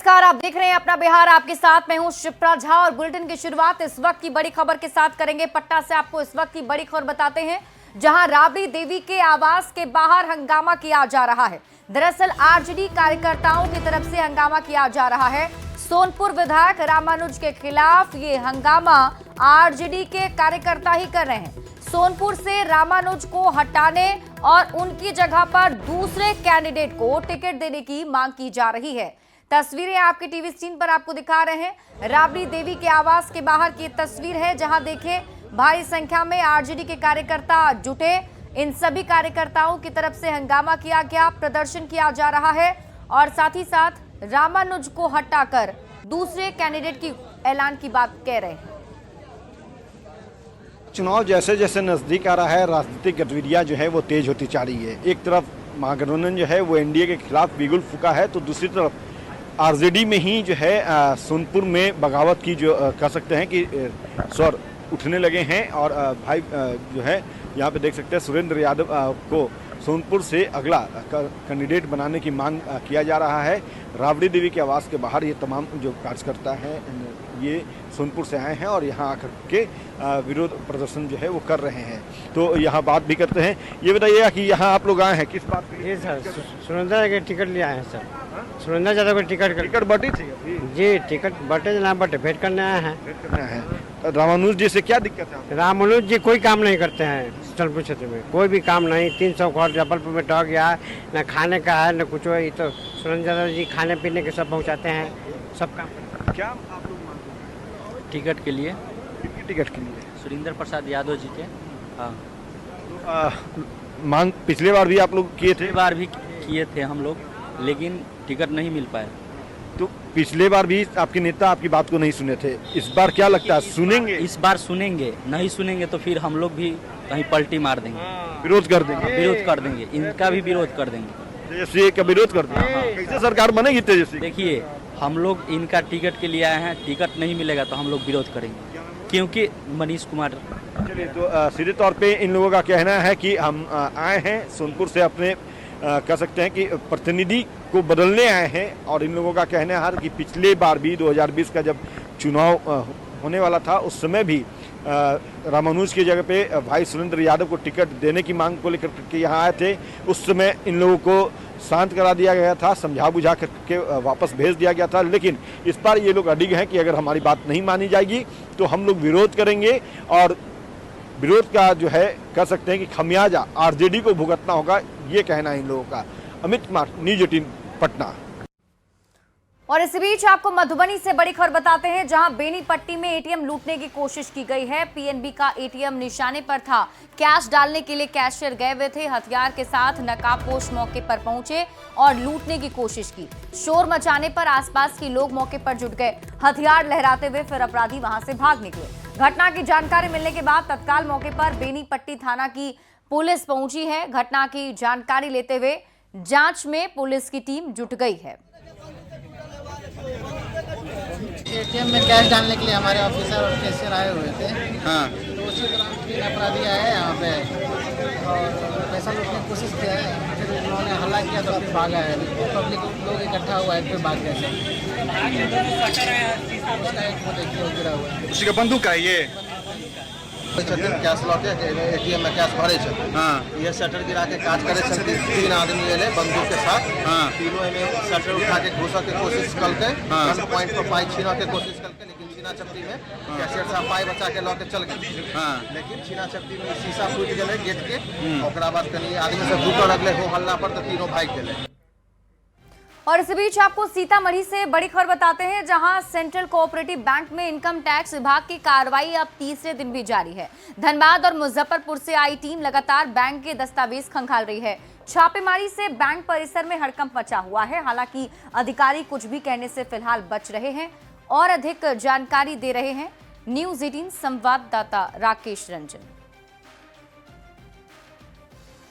नमस्कार, आप देख रहे हैं अपना बिहार। आपके साथ मैं हूं शिप्रा झा और बुलेटिन की शुरुआत इस वक्त की बड़ी खबर के साथ करेंगे। पटना से आपको इस वक्त की बड़ी खबर बताते हैं, जहां राबड़ी देवी के आवास के बाहर हंगामा किया जा रहा है। दरअसल आरजेडी कार्यकर्ताओं की तरफ से हंगामा किया जा रहा है। सोनपुर विधायक रामानुज के खिलाफ ये हंगामा आरजेडी के कार्यकर्ता ही कर रहे हैं। सोनपुर से रामानुज को हटाने और उनकी जगह पर दूसरे कैंडिडेट को टिकट देने की मांग की जा रही है। तस्वीरें आपके टीवी स्क्रीन पर आपको दिखा रहे हैं। राबड़ी देवी के आवास के बाहर की तस्वीर है, जहां देखें भारी संख्या में आरजेडी के कार्यकर्ता जुटे। इन सभी कार्यकर्ताओं की तरफ से हंगामा किया गया, प्रदर्शन किया जा रहा है और साथ ही साथ रामानुज को हटाकर दूसरे कैंडिडेट की ऐलान की बात कह रहे हैं। चुनाव जैसे जैसे नजदीक आ रहा है, राजनीतिक गतिविधियां जो है वो तेज होती जा रही है। एक तरफ महागठबंधन जो है वो एनडीए के खिलाफ बिगुल फूका है, तो दूसरी तरफ आरजेडी में ही जो है सोनपुर में बगावत की जो कह सकते हैं कि स्वर उठने लगे हैं। और भाई जो है यहाँ पे देख सकते हैं सुरेंद्र यादव को सोनपुर से अगला कैंडिडेट बनाने की मांग किया जा रहा है। राबड़ी देवी के आवास के बाहर ये तमाम जो कार्यकर्ता हैं ये सोनपुर से आए हैं और यहाँ आकर के विरोध प्रदर्शन जो है वो कर रहे हैं। तो यहाँ बात भी करते हैं। ये बताइए कि यहाँ आप लोग आए हैं किस बात पे? जी सर, सुरेंद्र के टिकट लिए आए हैं सर। सुरेंद्र यादव के टिकट बटी थी जी, टिकट बटे ना बटे भेंट करने आए हैं। रामानुज जी से क्या दिक्कत है? रामानुज जी कोई काम नहीं करते हैं सोनपुर क्षेत्र में, कोई भी काम नहीं। 300 घर जबलपुर में टह गया है, न खाने का है न कुछ। ये तो सुरेंद्र यादव जी खाने पीने के सब पहुँचाते हैं, सब काम। क्या आप लोग मांग टिकट के लिए? टिकट के लिए सुरेंद्र प्रसाद यादव जी के। हाँ, मांग पिछले बार भी आप लोग किए थे? पिछली बार भी किए थे हम लोग, लेकिन टिकट नहीं मिल पाया। तो पिछले बार भी आपके नेता आपकी बात को नहीं सुने थे, इस बार क्या लगता है सुनेंगे? इस बार सुनेंगे, नहीं सुनेंगे तो फिर हम लोग भी कहीं पलटी मार देंगे, विरोध कर देंगे। विरोध कर देंगे, इनका भी विरोध कर देंगे। तेजस्वी का विरोध कर देंगे। कैसे सरकार बनेगी तेजस्वी? देखिए, हम लोग इनका टिकट के लिए आए हैं, टिकट नहीं मिलेगा तो हम लोग विरोध करेंगे, क्योंकि मनीष कुमार। चलिए, तो सीधे तौर पे इन लोगों का कहना है कि हम आए हैं सोनपुर से अपने कह सकते हैं कि प्रतिनिधि को बदलने आए हैं। और इन लोगों का कहना है कि पिछले बार भी 2020 का जब चुनाव होने वाला था, उस समय भी रामानुज की जगह पे भाई सुरेंद्र यादव को टिकट देने की मांग को लेकर के यहाँ आए थे। उस समय इन लोगों को शांत करा दिया गया था, समझा बुझा करके वापस भेज दिया गया था। लेकिन इस बार ये लोग अडिग हैं कि अगर हमारी बात नहीं मानी जाएगी तो हम लोग विरोध करेंगे और विरोध का जो है कह सकते हैं कि खमियाजा आरजेडी को भुगतना होगा, ये कहना है इन लोगों का। अमित कुमार, न्यूज़ 18 पटना। और इसी बीच आपको मधुबनी से बड़ी खबर बताते हैं, जहां बेनीपट्टी में एटीएम लूटने की कोशिश की गई है। पीएनबी का एटीएम निशाने पर था। कैश डालने के लिए कैशियर गए हुए थे। हथियार के साथ नकाबपोश मौके पर पहुंचे और लूटने की कोशिश की। शोर मचाने पर आसपास के लोग मौके पर जुट गए। हथियार लहराते हुए फिर अपराधी वहां से भाग निकले। घटना की जानकारी मिलने के बाद तत्काल मौके पर बेनीपट्टी थाना की पुलिस पहुंची है। घटना की जानकारी लेते हुए जांच में पुलिस की टीम जुट गई है। एटीएम में कैश डालने के लिए हमारे ऑफिसर और कैशियर आए हुए थे। हाँ, तो उसी दौरान 3 अपराधी आए यहाँ पे और पैसा लूटने की कोशिश किया है। फिर उन्होंने हल्ला किया तो फिर भागा है। पब्लिक लोग इकट्ठा हुआ है, फिर भाग गए। उसका एक वो देखिए वो गिरा हुआ है। उसी का बंदूक है ये। कैश लौटे एटीएम में कैश भरे छथिन। हाँ, ये शटर गिरा के काज करे छथिन। 3 आदमी एले बंदूक के साथ। हाँ, तीनों में शटर उठा के घुसा के कोशिश करके हाँ, पॉइंट पर पाई छीना के कोशिश करके, लेकिन छीना चपटी में कैशियर साहब पाई बचा के लौटे चल गए। हाँ, लेकिन छीना चपटी में शीशा फूट गए गेट के। ओकरा बाद कनी आदमी से घुटो लगले हो हल्ला पर, तो तीनों भाग गए। और इसी बीच आपको सीतामढ़ी से बड़ी खबर बताते हैं, जहां सेंट्रल कोऑपरेटिव बैंक में इनकम टैक्स विभाग की कार्रवाई अब तीसरे दिन भी जारी है। धनबाद और मुजफ्फरपुर से आई टीम लगातार बैंक के दस्तावेज खंगाल रही है। छापेमारी से बैंक परिसर में हड़कंप मचा हुआ है। हालांकि अधिकारी कुछ भी कहने से फिलहाल बच रहे हैं और अधिक जानकारी दे रहे हैं न्यूज़ 18 संवाददाता राकेश रंजन।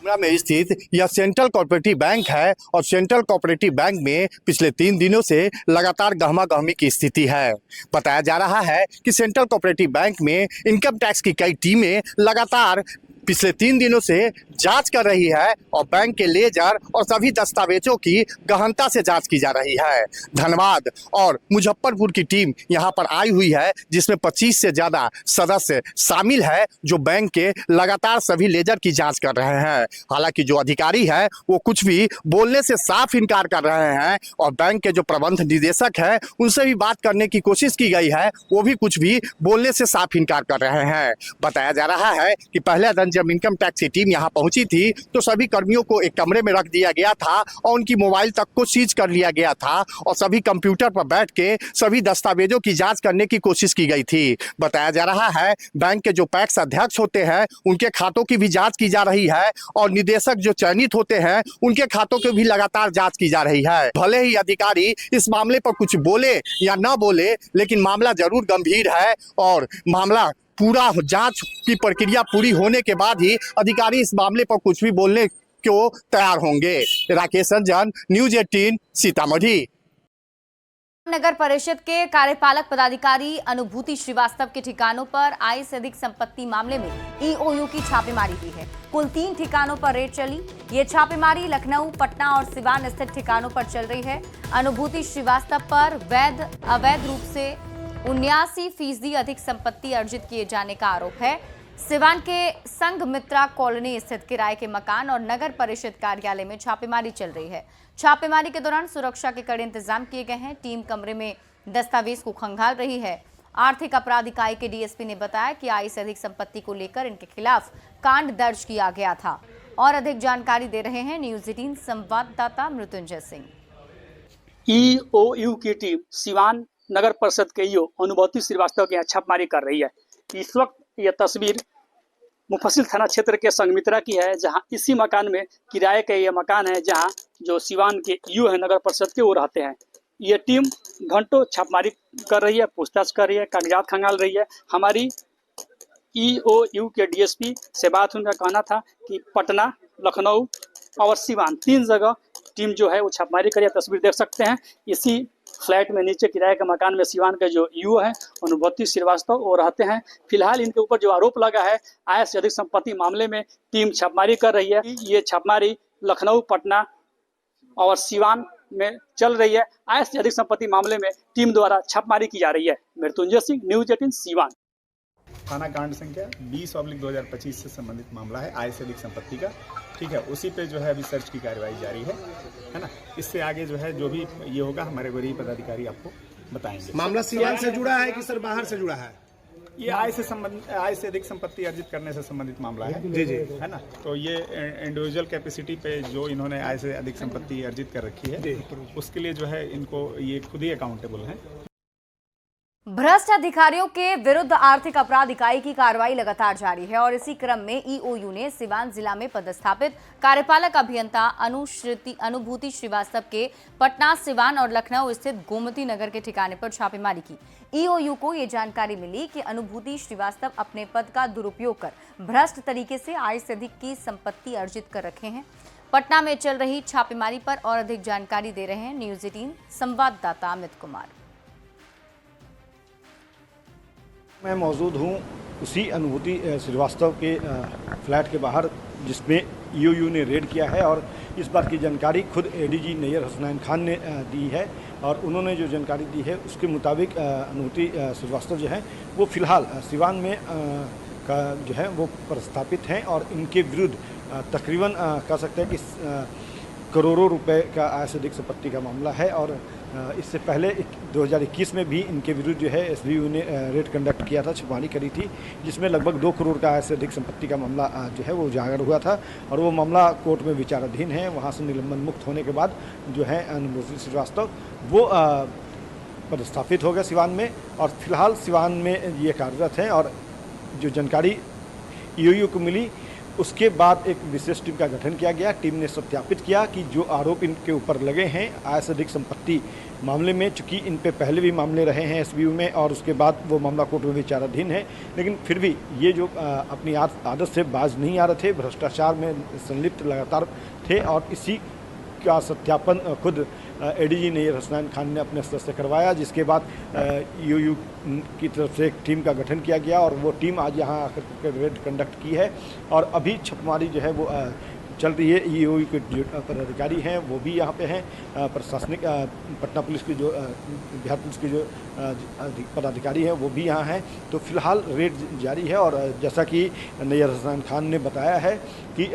में स्थित यह सेंट्रल कोऑपरेटिव बैंक है और सेंट्रल कोऑपरेटिव बैंक में पिछले 3 दिनों से लगातार गहमा गहमी की स्थिति है। बताया जा रहा है कि सेंट्रल कोऑपरेटिव बैंक में इनकम टैक्स की कई टीमें लगातार पिछले 3 दिनों से जांच कर रही है और बैंक के लेजर और सभी दस्तावेजों की गहनता से जांच की जा रही है। धनबाद और मुजफ्फरपुर की टीम यहां पर आई हुई है, जिसमें 25 से ज्यादा सदस्य शामिल है, जो बैंक के लगातार सभी लेजर की जांच कर रहे हैं। हालांकि जो अधिकारी है वो कुछ भी बोलने से साफ इनकार कर रहे हैं और बैंक के जो प्रबंध निदेशक है उनसे भी बात करने की कोशिश की गई है, वो भी कुछ भी बोलने से साफ इनकार कर रहे हैं। बताया जा रहा है कि पहले दिन जब इनकम टैक्स की टीम यहां पहुंची थी तो सभी कर्मियों को एक कमरे में रख दिया गया था और उनकी मोबाइल तक को सीज कर लिया गया था और सभी कंप्यूटर पर बैठ के सभी दस्तावेजों की जांच करने की कोशिश की गई थी। बताया जा रहा है बैंक के जो पैक्स अध्यक्ष होते हैं उनके खातों की भी जांच की जा रही है और निदेशक जो चयनित होते हैं उनके खातों की भी लगातार जांच की जा रही है। भले ही अधिकारी इस मामले पर कुछ बोले या ना बोले, लेकिन मामला जरूर गंभीर है और मामला पूरा जांच की प्रक्रिया पूरी होने के बाद ही अधिकारी इस मामले पर कुछ भी बोलने को तैयार होंगे। राकेश रंजन, न्यूज 18, सीतामढ़ी। नगर परिषद के कार्यपालक पदाधिकारी अनुभूति श्रीवास्तव के ठिकानों पर आय से अधिक संपत्ति मामले में ईओयू की छापेमारी हुई है। कुल 3 ठिकानों पर रेड चली। ये छापेमारी लखनऊ, पटना और सिवान स्थित ठिकानों पर चल रही है। अनुभूति श्रीवास्तव पर अवैध रूप से 79% अधिक संपत्ति अर्जित किए जाने का आरोप है। सिवान के संघमित्रा कॉलोनी स्थित किराए के मकान और नगर परिषद कार्यालय में छापेमारी चल रही है। छापेमारी के दौरान सुरक्षा के कड़े इंतजाम किए गए हैं। टीम कमरे में दस्तावेज को खंगाल रही है। आर्थिक अपराध इकाई के डीएसपी ने बताया कि आय से अधिक संपत्ति को लेकर इनके खिलाफ कांड दर्ज किया गया था। और अधिक जानकारी दे रहे हैं न्यूज 18 संवाददाता मृत्युंजय सिंह। ईओयू की टीम सिवान नगर परिषद के ईओ अनुभूति श्रीवास्तव के यहाँ छापेमारी कर रही है। इस वक्त यह तस्वीर मुफस्सिल थाना क्षेत्र के संघमित्रा की है, जहां इसी मकान में किराए का यह मकान है, जहां जो सिवान के ईओ है नगर परिषद के, वो रहते हैं। ये टीम घंटों छापेमारी कर रही है, पूछताछ कर रही है, कागजात खंगाल रही है। हमारी ईओयू के डीएसपी से बात, उनका कहना था कि पटना, लखनऊ और सिवान 3 जगह टीम जो है वो छापेमारी करी है। तस्वीर देख सकते हैं, इसी फ्लैट में नीचे किराए के मकान में सिवान के जो ईओ हैं अनुभूति श्रीवास्तव वो रहते हैं। फिलहाल इनके ऊपर जो आरोप लगा है आय से अधिक संपत्ति मामले में टीम छापेमारी कर रही है। ये छापेमारी लखनऊ, पटना और सिवान में चल रही है। आय से अधिक संपत्ति मामले में टीम द्वारा छापेमारी की जा रही है। मृत्युंजय सिंह, न्यूज 18, सिवान। थाना कांड संख्या 20/2025 से संबंधित मामला है, आय से अधिक संपत्ति का। ठीक है, उसी पे जो है अभी सर्च की कार्यवाही जारी है ना। इससे आगे जो है जो भी ये होगा हमारे वरीय पदाधिकारी आपको बताएंगे। मामला सिवान से जुड़ा है कि सर बाहर से जुड़ा है? ये आय से अधिक संपत्ति अर्जित करने से संबंधित मामला है। जी जी, है ना। तो ये इंडिविजुअल कैपेसिटी पे जो इन्होंने आय से अधिक संपत्ति अर्जित कर रखी है, उसके लिए जो है इनको ये खुद ही अकाउंटेबल है। भ्रष्ट अधिकारियों के विरुद्ध आर्थिक अपराध इकाई की कार्रवाई लगातार जारी है और इसी क्रम में ईओयू ने सिवान जिला में पदस्थापित कार्यपालक अभियंता अनुभूति श्रीवास्तव के पटना, सिवान और लखनऊ स्थित गोमती नगर के ठिकाने पर छापेमारी की। ईओयू को ये जानकारी मिली कि अनुभूति श्रीवास्तव अपने पद का दुरुपयोग कर भ्रष्ट तरीके से आय से अधिक की संपत्ति अर्जित कर रखे हैं। पटना में चल रही छापेमारी पर और अधिक जानकारी दे रहे हैं न्यूज 18 संवाददाता अमित कुमार। मैं मौजूद हूँ उसी अनुभूति श्रीवास्तव के फ्लैट के बाहर, जिसमें ईओयू ने रेड किया है और इस बात की जानकारी खुद एडीजी नैयर हसनैन खान ने दी है। और उन्होंने जो जानकारी दी है उसके मुताबिक अनुभूति श्रीवास्तव जो है वो फिलहाल सिवान में का जो है वो प्रस्थापित हैं और इनके विरुद्ध तकरीबन कह सकते हैं कि करोड़ों रुपए का आय से अधिक संपत्ति का मामला है। और इससे पहले 2021 में भी इनके विरुद्ध जो है एसबीयू ने रेड कंडक्ट किया था, छापेमारी करी थी, जिसमें लगभग 2 करोड़ का आय से अधिक संपत्ति का मामला जो है वो उजागर हुआ था और वो मामला कोर्ट में विचाराधीन है। वहाँ से निलंबन मुक्त होने के बाद जो है अनुभूति श्रीवास्तव वो पदस्थापित हो गए सिवान में और फिलहाल सिवान में ये कार्यरत हैं। और जो जानकारी ईओयू को मिली उसके बाद एक विशेष टीम का गठन किया गया। टीम ने सत्यापित किया कि जो आरोप इनके ऊपर लगे हैं आय से अधिक संपत्ति मामले में, चूँकि इन पे पहले भी मामले रहे हैं एसबीयू में और उसके बाद वो मामला कोर्ट में विचाराधीन है, लेकिन फिर भी ये जो अपनी आदत से बाज नहीं आ रहे थे, भ्रष्टाचार में संलिप्त लगातार थे और इसी का सत्यापन खुद एडीजी नैयर हसनैन खान ने अपने स्तर से करवाया, जिसके बाद ईओयू की तरफ से एक टीम का गठन किया गया और वो टीम आज यहाँ आकर रेड कंडक्ट की है और अभी छापेमारी जो है वो चल रही है। ईओयू के जो पदाधिकारी हैं वो भी यहाँ पे हैं, प्रशासनिक पटना पुलिस की जो बिहार पुलिस के जो पदाधिकारी हैं वो भी यहाँ हैं। तो फिलहाल रेड जारी है और जैसा कि नैयर हसनैन खान ने बताया है कि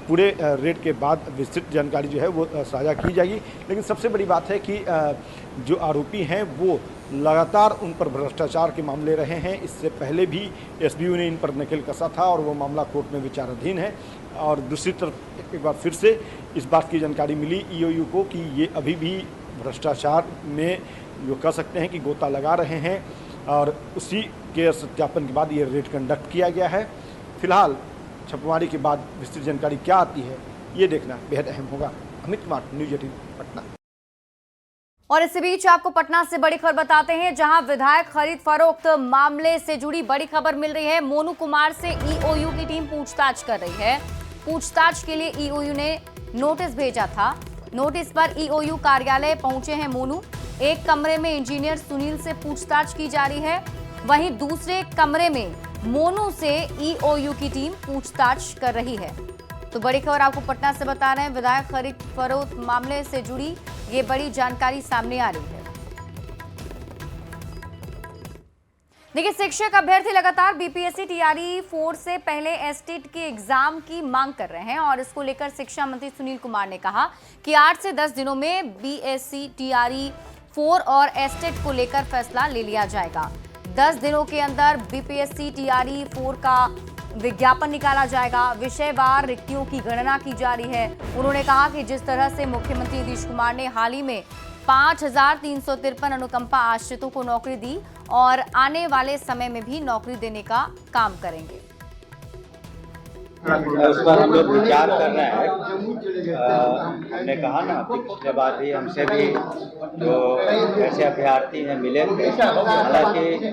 पूरे रेड के बाद विस्तृत जानकारी जो है वो साझा की जाएगी। लेकिन सबसे बड़ी बात है कि जो आरोपी हैं वो लगातार उन पर भ्रष्टाचार के मामले रहे हैं। इससे पहले भी एसबीयू ने इन पर नकेल कसा था और वो मामला कोर्ट में विचाराधीन है। और दूसरी तरफ एक बार फिर से इस बात की जानकारी मिली ईओयू को कि ये अभी भी भ्रष्टाचार में जो कह सकते हैं कि गोता लगा रहे हैं और उसी के सत्यापन के बाद ये रेड कंडक्ट किया गया है। फिलहाल छापेमारी के बाद विस्तृत जानकारी क्या आती है ये देखना बेहद अहम होगा। अमित कुमार, न्यूज़ 18 पटना। और इसी बीच आपको पटना से बड़ी खबर बताते हैं, जहां विधायक खरीद फरोख्त मामले से जुड़ी बड़ी खबर मिल रही है। मोनू कुमार से ईओयू की टीम पूछताछ कर रही है। पूछताछ के लिए ईओयू ने नोटिस भेजा था। नोटिस पर ईओयू कार्यालय पहुंचे हैं मोनू। एक कमरे में इंजीनियर सुनील से पूछताछ की जा रही है, वहीं दूसरे कमरे में मोनू से ईओयू की टीम पूछताछ कर रही है। तो बड़ी खबर आपको पटना से बता रहे हैं, विधायक खरीद फरोख्त मामले से जुड़ी ये बड़ी जानकारी सामने आ रही है। देखिए, शिक्षक अभ्यर्थी लगातार बीपीएससी टीआरई 4 से पहले एसटेट के एग्जाम की मांग कर रहे हैं और इसको लेकर शिक्षा मंत्री सुनील कुमार ने कहा कि 8 से 10 दिनों में बीएससी टीआरई 4 और एसटेट को लेकर फैसला ले लिया जाएगा। 10 दिनों के अंदर बीपीएससी टीआरई 4 का विज्ञापन निकाला जाएगा। विषयवार रिक्तियों की गणना की जा रही है। उन्होंने कहा कि जिस तरह से मुख्यमंत्री नीतीश कुमार ने हाल ही में 5353 अनुकंपा आश्रितों को नौकरी दी और आने वाले समय में भी नौकरी देने का काम करेंगे। उस पर हम लोग विचार कर रहे हैं। हमने कहा ना कि पिछले बार भी हमसे भी जो ऐसे अभ्यर्थी हैं मिले थे, हालांकि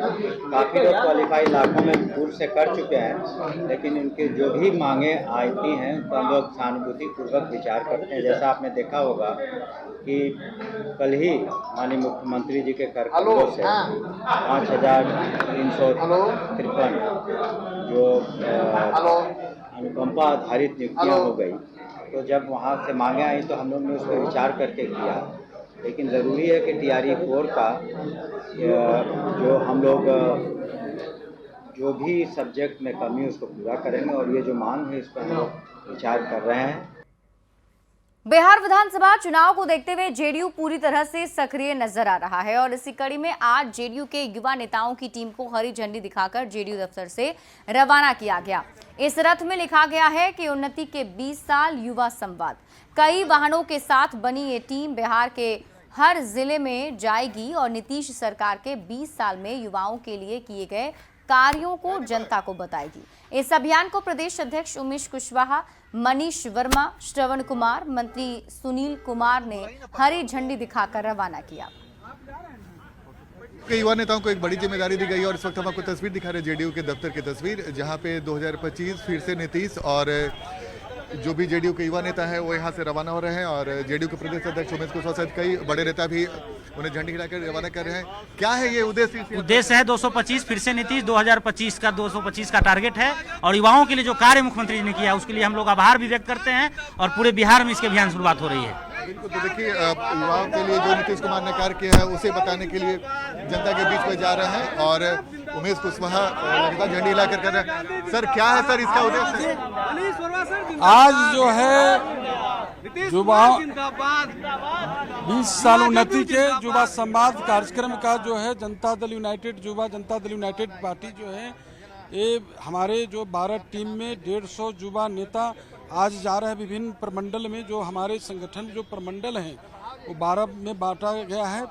काफ़ी लोग क्वालिफाई लाखों में पूर्व से कर चुके हैं, लेकिन उनके जो भी मांगे आती हैं तो हम लोग सहानुभूतिपूर्वक विचार करते हैं। जैसा आपने देखा होगा कि कल ही माननीय मुख्यमंत्री जी के करकमलों से 5353 जो अनुकंपा आधारित नियुक्तियाँ हो गई। तो जब वहाँ से मांगे आई तो हम लोग ने उस पर विचार करके किया, लेकिन ज़रूरी है कि टीआरई 4 का जो हम लोग जो भी सब्जेक्ट में कमी उसको पूरा करेंगे और ये जो मांग है इस पर हम लोग विचार कर रहे हैं। बिहार विधानसभा चुनाव को देखते हुए जेडीयू पूरी तरह से सक्रिय नजर आ रहा है और इसी कड़ी में आज जेडीयू के युवा नेताओं की टीम को हरी झंडी दिखाकर जेडीयू दफ्तर से रवाना किया गया। इस रथ में लिखा गया है कि उन्नति के 20 साल युवा संवाद। कई वाहनों के साथ बनी ये टीम बिहार के हर जिले में जाएगी और नीतीश सरकार के 20 साल में युवाओं के लिए किए गए कार्यों को जनता को बताएगी। इस अभियान को प्रदेश अध्यक्ष उमेश कुशवाहा, मनीष वर्मा, श्रवण कुमार, मंत्री सुनील कुमार ने हरी झंडी दिखाकर रवाना किया। युवा नेताओं को एक बड़ी जिम्मेदारी दी गई और इस वक्त हम आपको तस्वीर दिखा रहे हैं जेडीयू के दफ्तर की तस्वीर, जहां पे 2025 फिर से नीतीश और जो भी जेडीयू के युवा नेता हैं वो यहाँ से रवाना हो रहे हैं और जेडीयू के प्रदेश अध्यक्ष उमेश कुशवाहा सहित कई बड़े नेता भी उन्हें झंडी हिलाकर रवाना कर रहे हैं। क्या है ये उद्देश्य? उद्देश्य है 225 फिर से नीतीश 2025 का 225 का टारगेट है और युवाओं के लिए जो कार्य मुख्यमंत्री जी ने किया उसके लिए हम लोग आभार भी व्यक्त करते हैं और पूरे बिहार में इसके अभियान शुरुआत हो रही है। बिल्कुल, तो देखिए युवाओं के लिए जो नीतीश कुमार ने कार्य किया है उसे बताने के लिए जनता के बीच में जा रहे हैं और उमेश कुशवाहा लगातार झंडी हिलाकर कर रहे हैं। सर क्या है सर इसका उद्देश्य? आज जो है युवा 20 साल उन्नति के युवा संवाद कार्यक्रम का जो है जनता दल यूनाइटेड युवा जनता दल यूनाइटेड पार्टी जो है ये हमारे जो 12 टीम में 150 युवा नेता आज जा रहे हैं विभिन्न प्रमंडल में। जो हमारे संगठन जो प्रमंडल हैं वो 12 में बांटा गया है,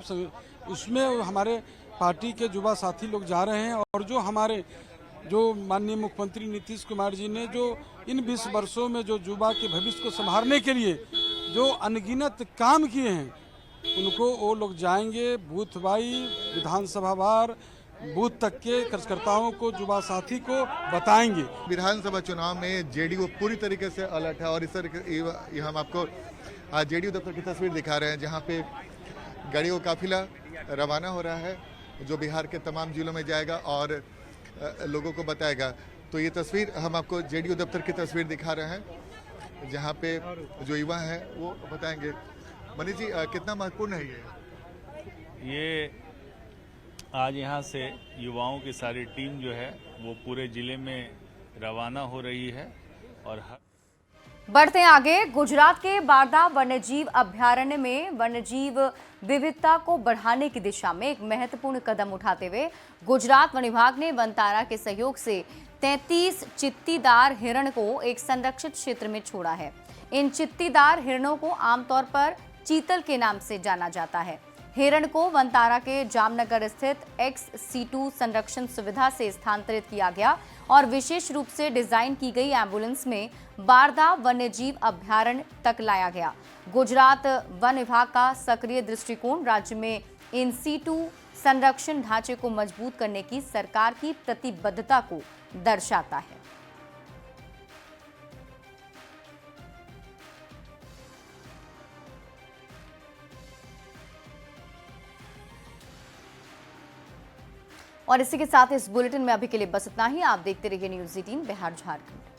उसमें हमारे पार्टी के युवा साथी लोग जा रहे हैं और जो हमारे जो माननीय मुख्यमंत्री नीतीश कुमार जी ने जो इन 20 वर्षों में जो युवा के भविष्य को संभालने के लिए जो अनगिनत काम किए हैं उनको वो लोग जाएंगे बूथ वाइज विधानसभा वार बूथ तक के कार्यकर्ताओं को युवा साथी को बताएंगे। विधानसभा चुनाव में जेडीयू पूरी तरीके से अलर्ट है और इस तरीके हम आपको आज जेडीयू दफ्तर की तस्वीर दिखा रहे हैं, जहां पे गाड़ियों का काफिला रवाना हो रहा है जो बिहार के तमाम जिलों में जाएगा और लोगों को बताएगा। तो ये तस्वीर हम आपको जेडीयू दफ्तर की तस्वीर दिखा रहे हैं, जहां पे जो युवा हैं वो बताएंगे। मनीष जी, कितना महत्वपूर्ण है ये आज यहाँ से युवाओं की सारी टीम जो है वो पूरे जिले में रवाना हो रही है और बढ़ते हैं आगे। गुजरात के बारदा वन्यजीव अभयारण्य में वन्यजीव विविधता को बढ़ाने की दिशा में एक महत्वपूर्ण कदम उठाते हुए गुजरात वन विभाग ने वनतारा के सहयोग से 33 चित्तीदार हिरण को एक संरक्षित क्षेत्र में छोड़ा है। इन चित्तीदार हिरणों को आमतौर पर चीतल के नाम से जाना जाता है। हिरण को वनतारा के जामनगर स्थित XC2 संरक्षण सुविधा से स्थानांतरित किया गया और विशेष रूप से डिजाइन की गई एम्बुलेंस में बारदा वन्यजीव अभयारण्य तक लाया गया। गुजरात वन विभाग का सक्रिय दृष्टिकोण राज्य में इन C2 संरक्षण ढांचे को मजबूत करने की सरकार की प्रतिबद्धता को दर्शाता है। और इसी के साथ इस बुलेटिन में अभी के लिए बस इतना ही। आप देखते रहिए न्यूज़ 18 बिहार झारखंड।